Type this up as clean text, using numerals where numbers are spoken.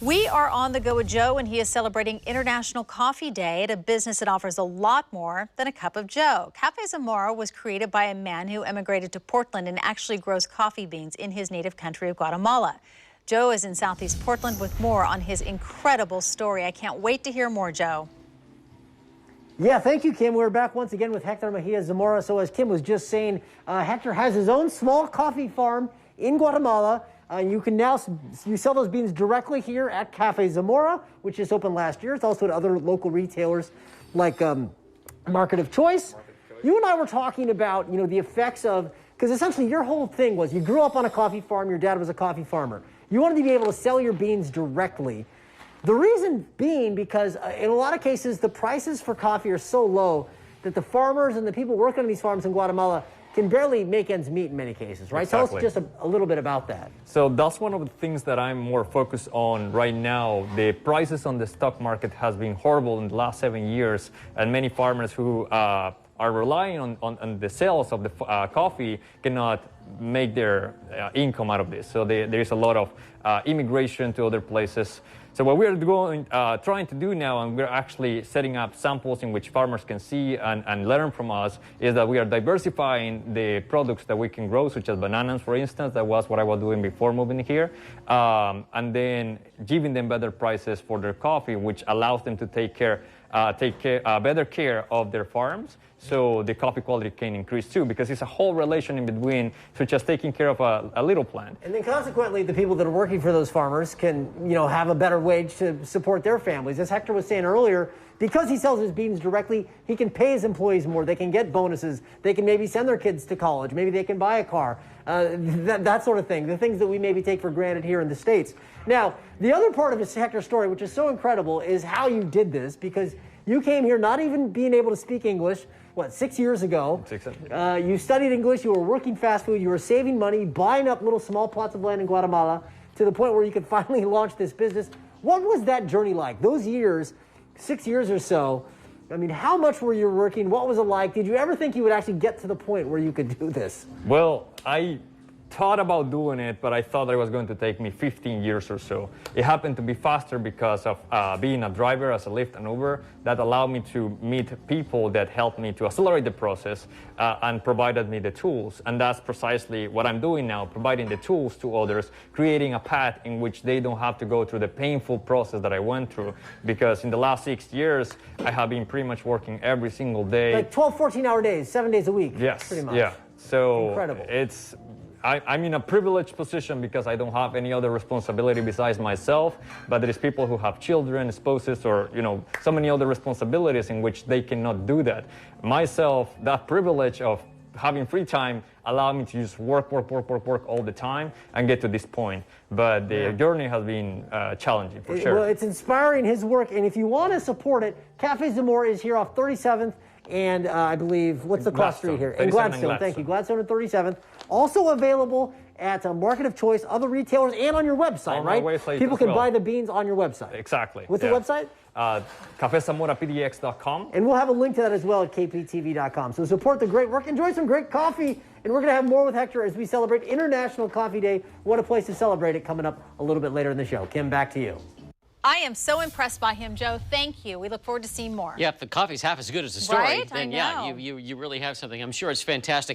We are on the go with Joe, and he is celebrating International Coffee Day at a business that offers a lot more than a cup of Joe. Café Zamora was created by a man who emigrated to Portland and actually grows coffee beans in his native country of Guatemala. Joe is in Southeast Portland with more on his incredible story. I can't wait to hear more, Joe. Yeah, thank you, Kim. We're back once again with Hector Mejia Zamora. So as Kim was just saying, Hector has his own small coffee farm in Guatemala. You can now sell those beans directly here at Café Zamora, which just opened last year. It's also at other local retailers like Market of Choice. You and I were talking about, the effects of, because essentially your whole thing was you grew up on a coffee farm, your dad was a coffee farmer. You wanted to be able to sell your beans directly. The reason being because in a lot of cases, the prices for coffee are so low that the farmers and the people working on these farms in Guatemala can barely make ends meet in many cases, right? Exactly. Tell us just a little bit about that. So that's one of the things that I'm more focused on right now. The prices on the stock market has been horrible in the last 7 years, and many farmers who are relying on the sales of the coffee cannot make their income out of this. So there is a lot of immigration to other places. So what we're trying to do now, and we're actually setting up samples in which farmers can see and learn from us, is that we are diversifying the products that we can grow, such as bananas, for instance. That was what I was doing before moving here. And then giving them better prices for their coffee, which allows them to take better care of their farms, so the coffee quality can increase too, because it's a whole relation in between, such as taking care of a little plant. And then consequently, the people that are working for those farmers can, have a better wage to support their families. As Hector was saying earlier, because he sells his beans directly, he can pay his employees more. They can get bonuses. They can maybe send their kids to college. Maybe they can buy a car, that sort of thing. The things that we maybe take for granted here in the States. Now, the other part of this Hector story, which is so incredible, is how you did this, because you came here not even being able to speak English, 6 years ago? You studied English, you were working fast food, you were saving money, buying up little small plots of land in Guatemala to the point where you could finally launch this business. What was that journey like? Those years, 6 years or so, how much were you working? What was it like? Did you ever think you would actually get to the point where you could do this? Well, I thought about doing it, but I thought it was going to take me 15 years or so. It happened to be faster because of being a driver as a Lyft and Uber. That allowed me to meet people that helped me to accelerate the process and provided me the tools. And that's precisely what I'm doing now, providing the tools to others, creating a path in which they don't have to go through the painful process that I went through. Because in the last 6 years, I have been pretty much working every single day. Like 12, 14-hour days, 7 days a week. Yes, pretty much. Yeah. So incredible. I'm in a privileged position because I don't have any other responsibility besides myself, but there is people who have children, spouses, or so many other responsibilities in which they cannot do that. Myself, that privilege of having free time allowed me to just work all the time and get to this point. But the journey has been challenging for sure. Well, it's inspiring, his work, and if you want to support it, Café Zamora is here off 37th and I believe, what's the cross street here? In Gladstone. Thank you. Gladstone and 37th. Also available at Market of Choice, other retailers, and on your website, right? Website people can buy the beans on your website. Exactly. What's the website? CafeZamoraPDX.com. And we'll have a link to that as well at kptv.com. So support the great work. Enjoy some great coffee. And we're going to have more with Hector as we celebrate International Coffee Day. What a place to celebrate it, coming up a little bit later in the show. Kim, back to you. I am so impressed by him, Joe. Thank you. We look forward to seeing more. Yeah, if the coffee's half as good as the story, right? then yeah, you really have something. I'm sure it's fantastic.